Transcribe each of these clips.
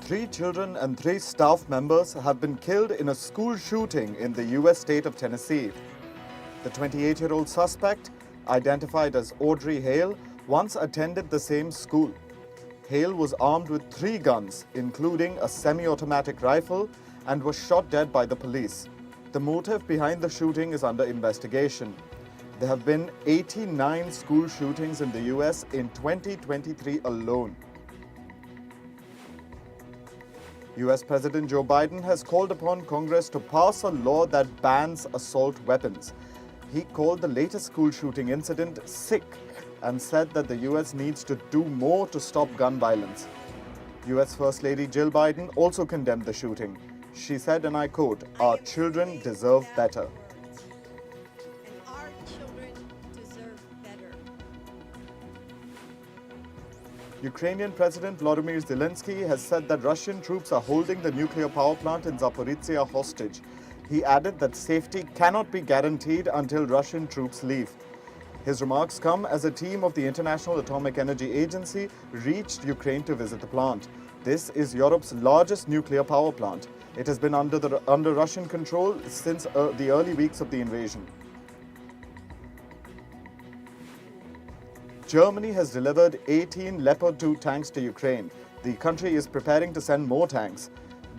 3 children and 3 staff members have been killed in a school shooting in the U.S. state of Tennessee. The 28-year-old suspect, identified as Audrey Hale, once attended the same school. Hale was armed with 3 guns, including a semi-automatic rifle, and was shot dead by the police. The motive behind the shooting is under investigation. There have been 89 school shootings in the U.S. in 2023 alone. U.S. President Joe Biden has called upon Congress to pass a law that bans assault weapons. He called the latest school shooting incident sick and said that the U.S. needs to do more to stop gun violence. U.S. First Lady Jill Biden also condemned the shooting. She said, and I quote, "Our children deserve better." And our children deserve better. Ukrainian President Volodymyr Zelensky has said that Russian troops are holding the nuclear power plant in Zaporizhzhia hostage. He added that safety cannot be guaranteed until Russian troops leave. His remarks come as a team of the International Atomic Energy Agency reached Ukraine to visit the plant. This is Europe's largest nuclear power plant. It has been under Russian control since the early weeks of the invasion. Germany has delivered 18 Leopard 2 tanks to Ukraine. The country is preparing to send more tanks.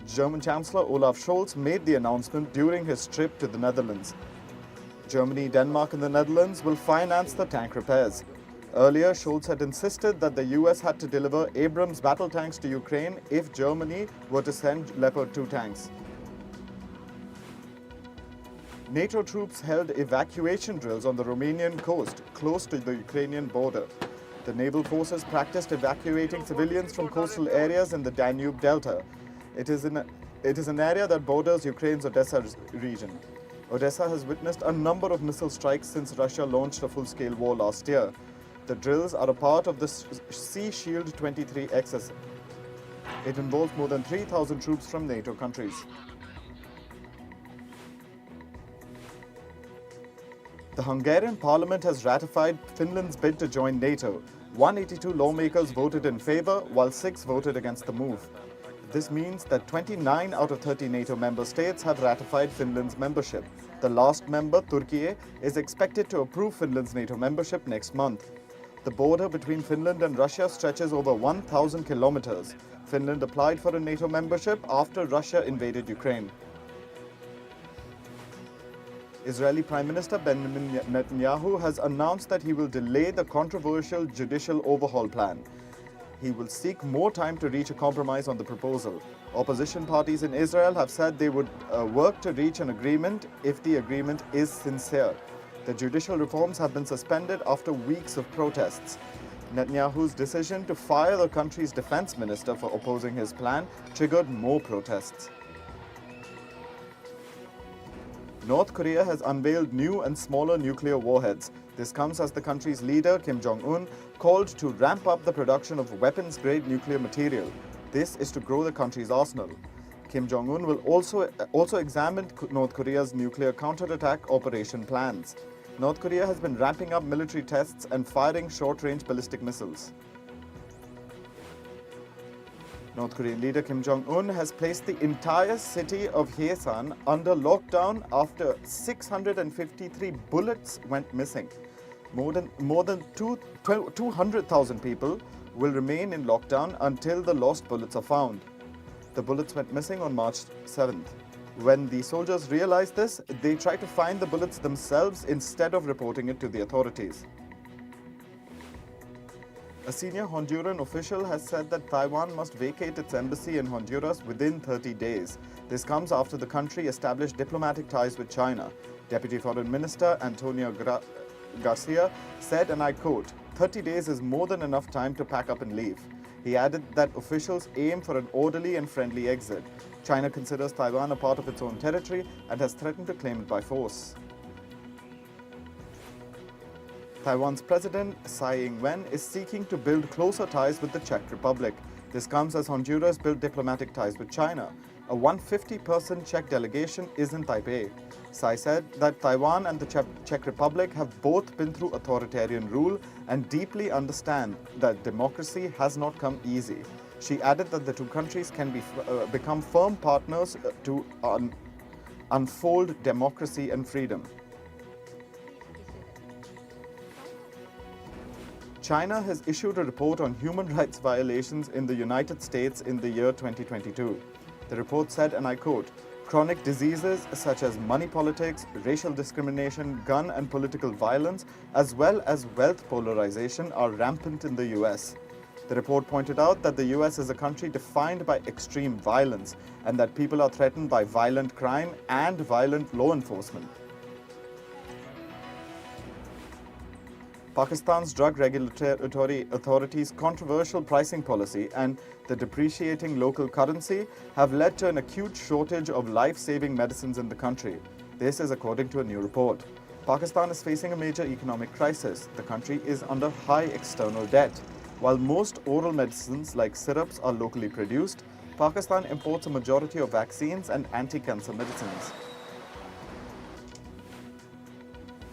German Chancellor Olaf Scholz made the announcement during his trip to the Netherlands. Germany, Denmark and the Netherlands will finance the tank repairs. Earlier, Scholz had insisted that the US had to deliver Abrams battle tanks to Ukraine if Germany were to send Leopard 2 tanks. NATO troops held evacuation drills on the Romanian coast, close to the Ukrainian border. The naval forces practiced evacuating civilians from coastal areas in the Danube Delta. It is an area that borders Ukraine's Odessa region. Odessa has witnessed a number of missile strikes since Russia launched a full-scale war last year. The drills are a part of the Sea Shield 23 exercise. It involves more than 3,000 troops from NATO countries. The Hungarian parliament has ratified Finland's bid to join NATO. 182 lawmakers voted in favor, while 6 voted against the move. This means that 29 out of 30 NATO member states have ratified Finland's membership. The last member, Turkey, is expected to approve Finland's NATO membership next month. The border between Finland and Russia stretches over 1,000 kilometers. Finland applied for a NATO membership after Russia invaded Ukraine. Israeli Prime Minister Benjamin Netanyahu has announced that he will delay the controversial judicial overhaul plan. He will seek more time to reach a compromise on the proposal. Opposition parties in Israel have said they would work to reach an agreement if the agreement is sincere. The judicial reforms have been suspended after weeks of protests. Netanyahu's decision to fire the country's defense minister for opposing his plan triggered more protests. North Korea has unveiled new and smaller nuclear warheads. This comes as the country's leader, Kim Jong-un, called to ramp up the production of weapons-grade nuclear material. This is to grow the country's arsenal. Kim Jong-un will also examine North Korea's nuclear counterattack operation plans. North Korea has been ramping up military tests and firing short-range ballistic missiles. North Korean leader Kim Jong-un has placed the entire city of Hyesan under lockdown after 653 bullets went missing. More than 200,000 people will remain in lockdown until the lost bullets are found. The bullets went missing on March 7th. When the soldiers realized this, they tried to find the bullets themselves instead of reporting it to the authorities. A senior Honduran official has said that Taiwan must vacate its embassy in Honduras within 30 days. This comes after the country established diplomatic ties with China. Deputy Foreign Minister Antonio Garcia said, and I quote, "30 days is more than enough time to pack up and leave." He added that officials aim for an orderly and friendly exit. China considers Taiwan a part of its own territory and has threatened to claim it by force. Taiwan's President Tsai Ing-wen is seeking to build closer ties with the Czech Republic. This comes as Honduras built diplomatic ties with China. A 150-person Czech delegation is in Taipei. Tsai said that Taiwan and the Czech Republic have both been through authoritarian rule and deeply understand that democracy has not come easy. She added that the two countries can become firm partners to unfold democracy and freedom. China has issued a report on human rights violations in the United States in the year 2022. The report said, and I quote, "Chronic diseases such as money politics, racial discrimination, gun and political violence, as well as wealth polarization are rampant in the US." The report pointed out that the US is a country defined by extreme violence and that people are threatened by violent crime and violent law enforcement. Pakistan's drug regulatory authorities' controversial pricing policy and the depreciating local currency have led to an acute shortage of life-saving medicines in the country. This is according to a new report. Pakistan is facing a major economic crisis. The country is under high external debt. While most oral medicines like syrups are locally produced, Pakistan imports a majority of vaccines and anti-cancer medicines.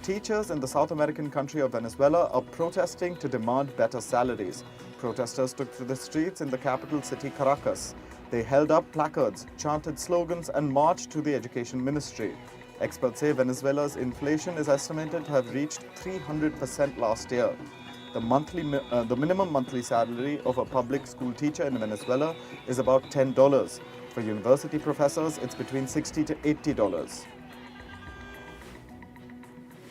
Teachers in the South American country of Venezuela are protesting to demand better salaries. Protesters took to the streets in the capital city, Caracas. They held up placards, chanted slogans, and marched to the education ministry. Experts say Venezuela's inflation is estimated to have reached 300% last year. The minimum monthly salary of a public school teacher in Venezuela is about $10. For university professors, it's between $60 to $80.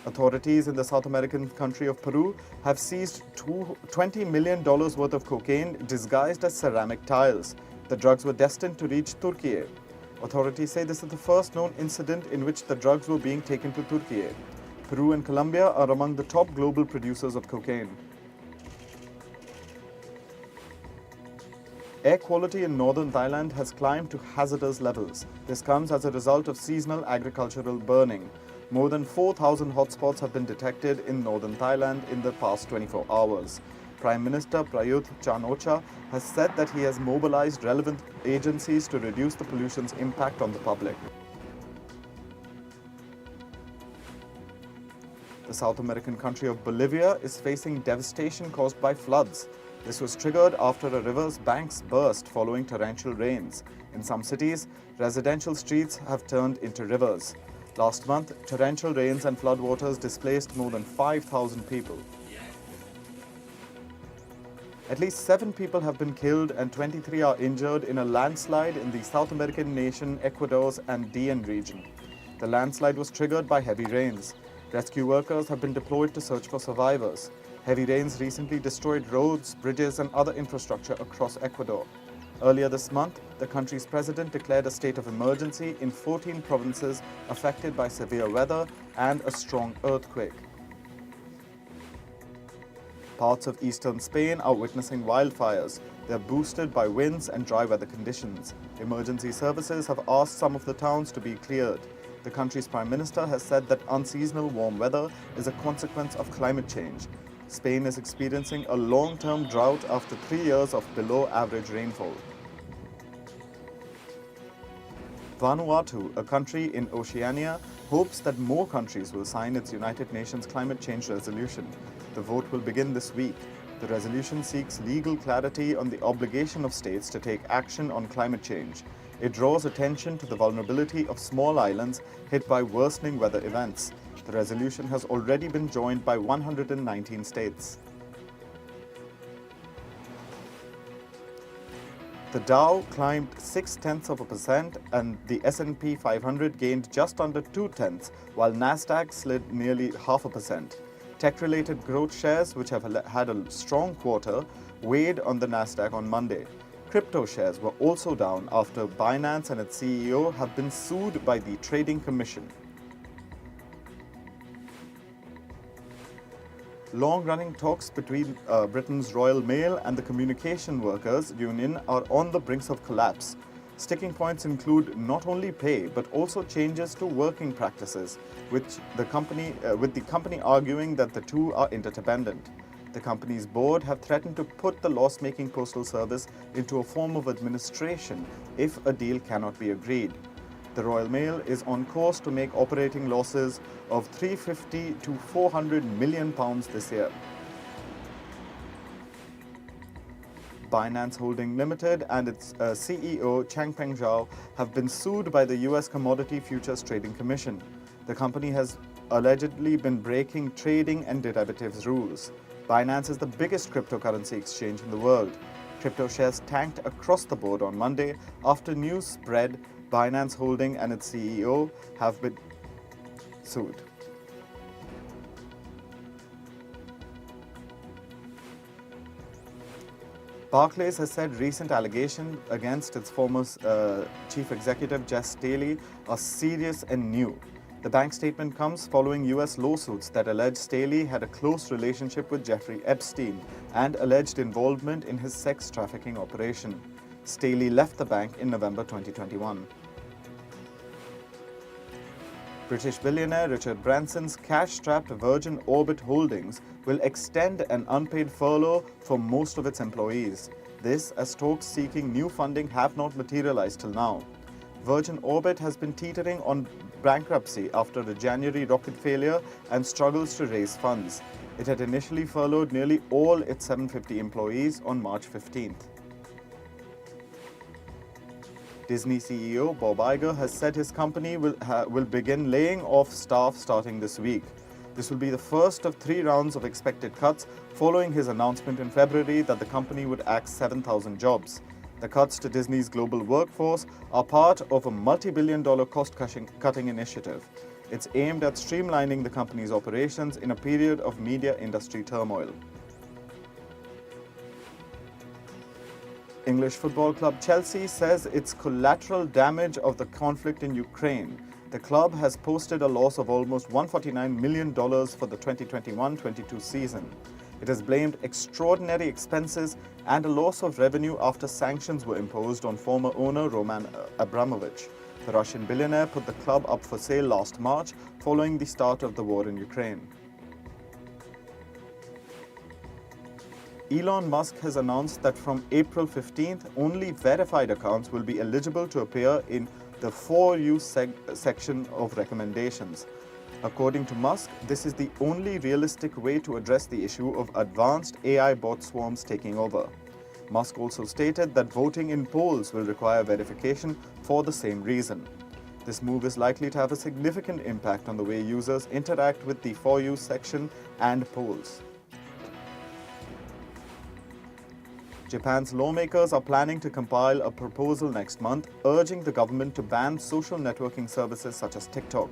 Authorities in the South American country of Peru have seized $20 million worth of cocaine disguised as ceramic tiles. The drugs were destined to reach Turkey. Authorities say this is the first known incident in which the drugs were being taken to Turkey. Peru and Colombia are among the top global producers of cocaine. Air quality in northern Thailand has climbed to hazardous levels. This comes as a result of seasonal agricultural burning. More than 4,000 hotspots have been detected in northern Thailand in the past 24 hours. Prime Minister Prayut Chan-o-cha has said that he has mobilized relevant agencies to reduce the pollution's impact on the public. The South American country of Bolivia is facing devastation caused by floods. This was triggered after a river's banks burst following torrential rains. In some cities, residential streets have turned into rivers. Last month, torrential rains and floodwaters displaced more than 5,000 people. At least 7 people have been killed and 23 are injured in a landslide in the South American nation Ecuador's Andean region. The landslide was triggered by heavy rains. Rescue workers have been deployed to search for survivors. Heavy rains recently destroyed roads, bridges, and other infrastructure across Ecuador. Earlier this month, the country's president declared a state of emergency in 14 provinces affected by severe weather and a strong earthquake. Parts of eastern Spain are witnessing wildfires. They are boosted by winds and dry weather conditions. Emergency services have asked some of the towns to be cleared. The country's prime minister has said that unseasonal warm weather is a consequence of climate change. Spain is experiencing a long-term drought after 3 years of below-average rainfall. Vanuatu, a country in Oceania, hopes that more countries will sign its United Nations climate change resolution. The vote will begin this week. The resolution seeks legal clarity on the obligation of states to take action on climate change. It draws attention to the vulnerability of small islands hit by worsening weather events. The resolution has already been joined by 119 states. The Dow climbed 0.6% and the S&P 500 gained just under 0.2%, while Nasdaq slid nearly 0.5%. Tech-related growth shares, which have had a strong quarter, weighed on the Nasdaq on Monday. Crypto shares were also down after Binance and its CEO have been sued by the Trading Commission. Long-running talks between Britain's Royal Mail and the Communication Workers Union are on the brink of collapse. Sticking points include not only pay but also changes to working practices, with the company arguing that the two are interdependent. The company's board have threatened to put the loss-making postal service into a form of administration if a deal cannot be agreed. The Royal Mail is on course to make operating losses of £350 to £400 million this year. Binance Holding Limited and its CEO Changpeng Zhao have been sued by the US Commodity Futures Trading Commission. The company has allegedly been breaking trading and derivatives rules. Binance is the biggest cryptocurrency exchange in the world. Crypto shares tanked across the board on Monday after news spread Binance Holding and its CEO have been sued. Barclays has said recent allegations against its former chief executive Jes Staley are serious and new. The bank statement comes following US lawsuits that allege Staley had a close relationship with Jeffrey Epstein and alleged involvement in his sex trafficking operation. Staley left the bank in November 2021. British billionaire Richard Branson's cash-strapped Virgin Orbit Holdings will extend an unpaid furlough for most of its employees. This as talks seeking new funding have not materialized till now. Virgin Orbit has been teetering on bankruptcy after a January rocket failure and struggles to raise funds. It had initially furloughed nearly all its 750 employees on March 15th. Disney CEO Bob Iger has said his company will begin laying off staff starting this week. This will be the first of 3 rounds of expected cuts following his announcement in February that the company would axe 7,000 jobs. The cuts to Disney's global workforce are part of a multi-billion-dollar cost-cutting initiative. It's aimed at streamlining the company's operations in a period of media industry turmoil. English football club Chelsea says its collateral damage of the conflict in Ukraine. The club has posted a loss of almost $149 million for the 2021-22 season. It has blamed extraordinary expenses and a loss of revenue after sanctions were imposed on former owner Roman Abramovich. The Russian billionaire put the club up for sale last March following the start of the war in Ukraine. Elon Musk has announced that from April 15th, only verified accounts will be eligible to appear in the For You section of recommendations. According to Musk, this is the only realistic way to address the issue of advanced AI bot swarms taking over. Musk also stated that voting in polls will require verification for the same reason. This move is likely to have a significant impact on the way users interact with the For You section and polls. Japan's lawmakers are planning to compile a proposal next month urging the government to ban social networking services such as TikTok.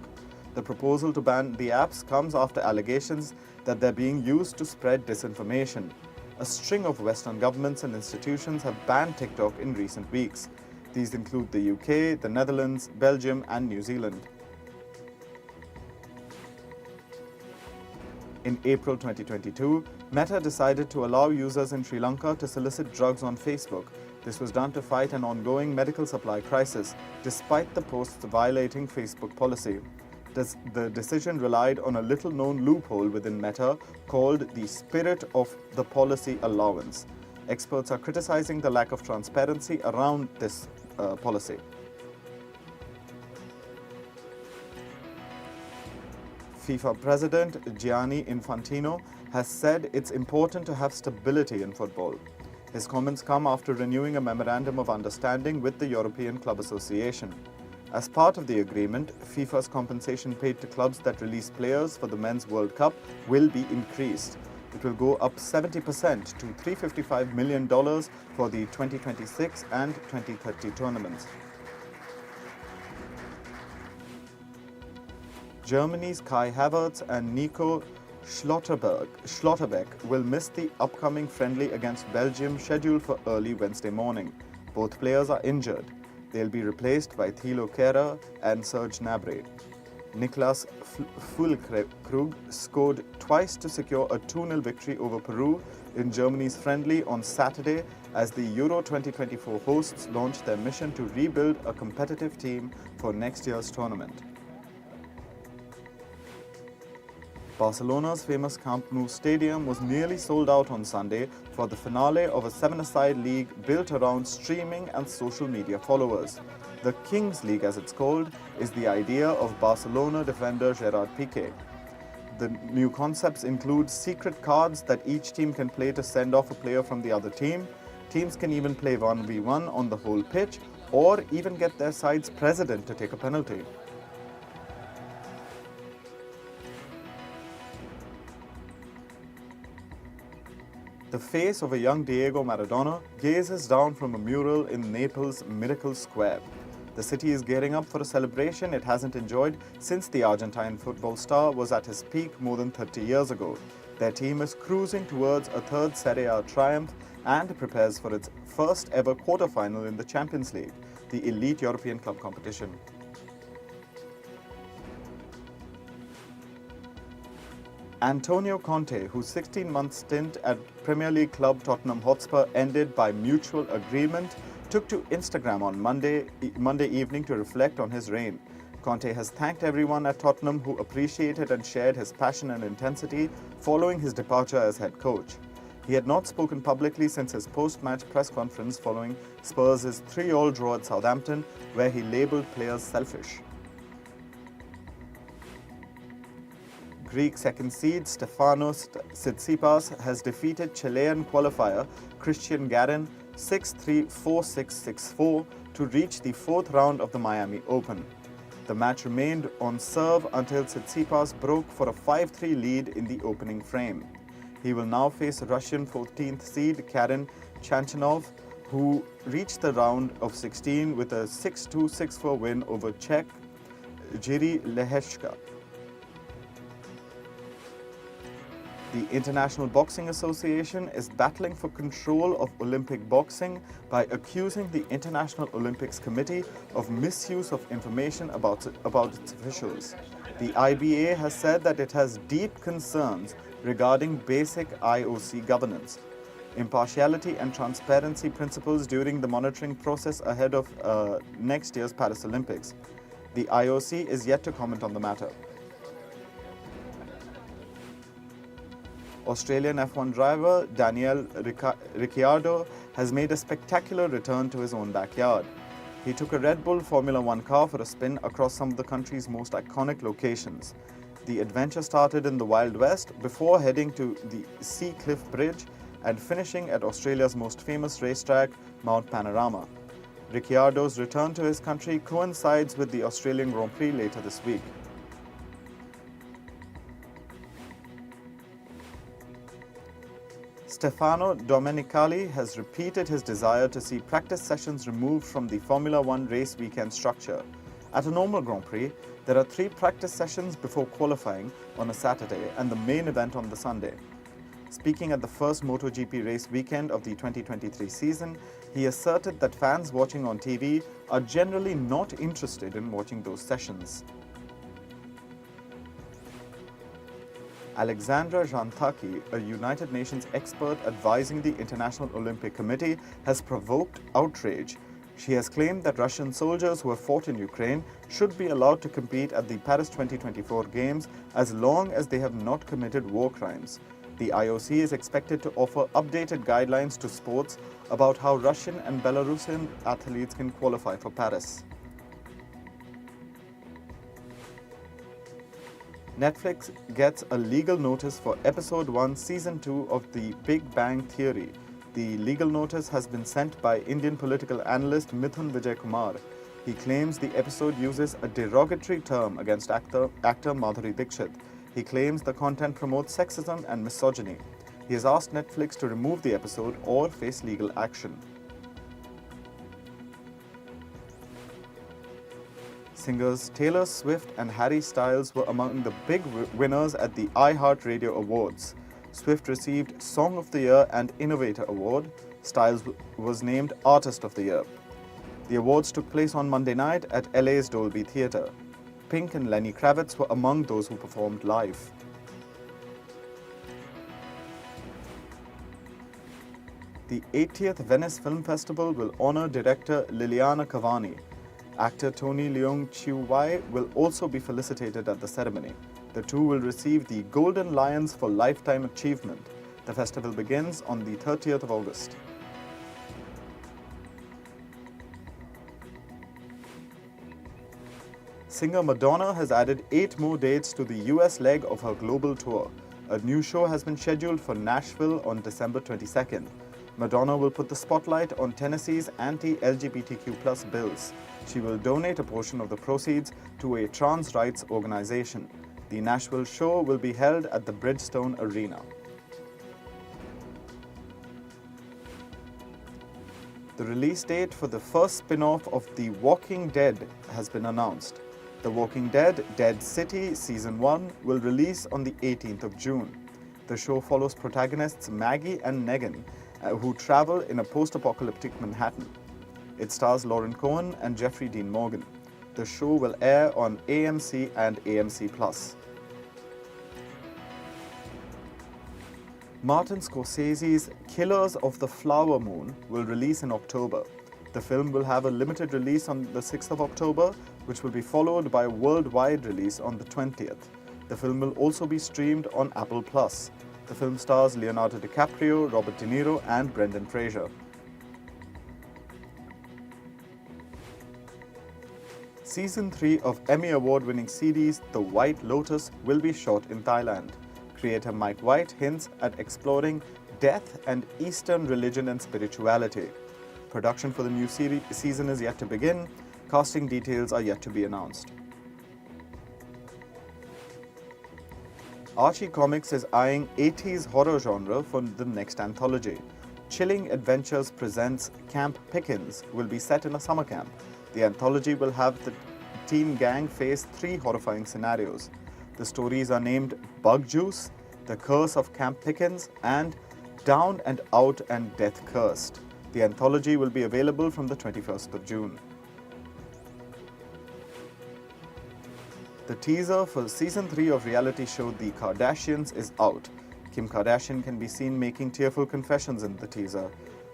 The proposal to ban the apps comes after allegations that they're being used to spread disinformation. A string of Western governments and institutions have banned TikTok in recent weeks. These include the UK, the Netherlands, Belgium, and New Zealand. In April 2022, Meta decided to allow users in Sri Lanka to solicit drugs on Facebook. This was done to fight an ongoing medical supply crisis, despite the posts violating Facebook policy. The decision relied on a little-known loophole within Meta called the Spirit of the Policy Allowance. Experts are criticizing the lack of transparency around this policy. FIFA President Gianni Infantino has said it's important to have stability in football. His comments come after renewing a memorandum of understanding with the European Club Association. As part of the agreement, FIFA's compensation paid to clubs that release players for the Men's World Cup will be increased. It will go up 70% to $355 million for the 2026 and 2030 tournaments. Germany's Kai Havertz and Nico Schlotterbeck will miss the upcoming friendly against Belgium scheduled for early Wednesday morning. Both players are injured. They'll be replaced by Thilo Kehrer and Serge Gnabry. Niklas Füllkrug scored twice to secure a 2-0 victory over Peru in Germany's friendly on Saturday as the Euro 2024 hosts launched their mission to rebuild a competitive team for next year's tournament. Barcelona's famous Camp Nou stadium was nearly sold out on Sunday for the finale of a 7-a-side league built around streaming and social media followers. The Kings League, as it's called, is the idea of Barcelona defender Gerard Piqué. The new concepts include secret cards that each team can play to send off a player from the other team, Teams can even play 1v1 on the whole pitch or even get their side's president to take a penalty. The face of a young Diego Maradona gazes down from a mural in Naples' Miracle Square. The city is gearing up for a celebration it hasn't enjoyed since the Argentine football star was at his peak more than 30 years ago. Their team is cruising towards a third Serie A triumph and prepares for its first ever quarter-final in the Champions League, the elite European club competition. Antonio Conte, whose 16-month stint at Premier League club Tottenham Hotspur ended by mutual agreement, took to Instagram on Monday evening to reflect on his reign. Conte has thanked everyone at Tottenham who appreciated and shared his passion and intensity following his departure as head coach. He had not spoken publicly since his post-match press conference following Spurs' 3-3 draw at Southampton, where he labelled players selfish. Greek second seed Stefanos Tsitsipas has defeated Chilean qualifier Christian Garin 6-3, 4-6, 6-4 to reach the fourth round of the Miami Open. The match remained on serve until Tsitsipas broke for a 5-3 lead in the opening frame. He will now face Russian 14th seed Karen Khachanov, who reached the round of 16 with a 6-2, 6-4 win over Czech Jiří Lehečka. The International Boxing Association is battling for control of Olympic boxing by accusing the International Olympics Committee of misuse of information about its officials. The IBA has said that it has deep concerns regarding basic IOC governance, impartiality and transparency principles during the monitoring process ahead of next year's Paris Olympics. The IOC is yet to comment on the matter. Australian F1 driver Daniel Ricciardo has made a spectacular return to his own backyard. He took a Red Bull Formula One car for a spin across some of the country's most iconic locations. The adventure started in the Wild West before heading to the Sea Cliff Bridge and finishing at Australia's most famous racetrack, Mount Panorama. Ricciardo's return to his country coincides with the Australian Grand Prix later this week. Stefano Domenicali has repeated his desire to see practice sessions removed from the Formula One race weekend structure. At a normal Grand Prix, there are 3 practice sessions before qualifying on a Saturday and the main event on the Sunday. Speaking at the first MotoGP race weekend of the 2023 season, he asserted that fans watching on TV are generally not interested in watching those sessions. Alexandra Jantaki, a United Nations expert advising the International Olympic Committee, has provoked outrage. She has claimed that Russian soldiers who have fought in Ukraine should be allowed to compete at the Paris 2024 Games as long as they have not committed war crimes. The IOC is expected to offer updated guidelines to sports about how Russian and Belarusian athletes can qualify for Paris. Netflix gets a legal notice for Episode 1, Season 2 of The Big Bang Theory. The legal notice has been sent by Indian political analyst Mithun Vijay Kumar. He claims the episode uses a derogatory term against actor Madhuri Dixit. He claims the content promotes sexism and misogyny. He has asked Netflix to remove the episode or face legal action. Singers Taylor Swift and Harry Styles were among the big winners at the iHeartRadio Awards. Swift received Song of the Year and Innovator Award. Styles was named Artist of the Year. The awards took place on Monday night at LA's Dolby Theatre. Pink and Lenny Kravitz were among those who performed live. The 80th Venice Film Festival will honor director Liliana Cavani. Actor Tony Leung Chiu Wai will also be felicitated at the ceremony. The two will receive the Golden Lions for Lifetime Achievement. The festival begins on the 30th of August. Singer Madonna has added 8 more dates to the US leg of her global tour. A new show has been scheduled for Nashville on December 22nd. Madonna will put the spotlight on Tennessee's anti-LGBTQ+ bills. She will donate a portion of the proceeds to a trans rights organization. The Nashville show will be held at the Bridgestone Arena. The release date for the first spin-off of The Walking Dead has been announced. The Walking Dead: Dead City Season 1 will release on the 18th of June. The show follows protagonists Maggie and Negan, who travel in a post-apocalyptic Manhattan. It stars Lauren Cohen and Jeffrey Dean Morgan. The show will air on AMC and AMC+. Martin Scorsese's Killers of the Flower Moon will release in October. The film will have a limited release on the 6th of October, which will be followed by a worldwide release on the 20th. The film will also be streamed on Apple+. The film stars Leonardo DiCaprio, Robert De Niro, and Brendan Fraser. Season 3 of Emmy Award-winning series The White Lotus will be shot in Thailand. Creator Mike White hints at exploring death and Eastern religion and spirituality. Production for the new season is yet to begin. Casting details are yet to be announced. Archie Comics is eyeing 80s horror genre for the next anthology. Chilling Adventures presents Camp Pickens will be set in a summer camp. The anthology will have the teen gang face 3 horrifying scenarios. The stories are named Bug Juice, The Curse of Camp Pickens, and Down and Out and Death Cursed. The anthology will be available from the 21st of June. The teaser for Season 3 of reality show The Kardashians is out. Kim Kardashian can be seen making tearful confessions in the teaser.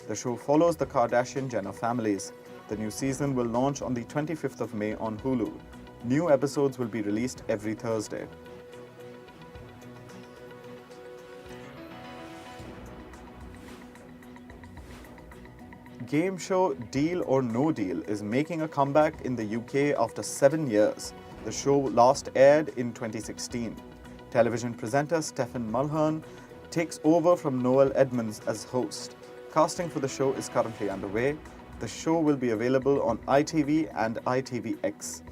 The show follows the Kardashian-Jenner families. The new season will launch on the 25th of May on Hulu. New episodes will be released every Thursday. Game show Deal or No Deal is making a comeback in the UK after 7 years. The show last aired in 2016. Television presenter Stephen Mulhern takes over from Noel Edmonds as host. Casting for the show is currently underway. The show will be available on ITV and ITVX.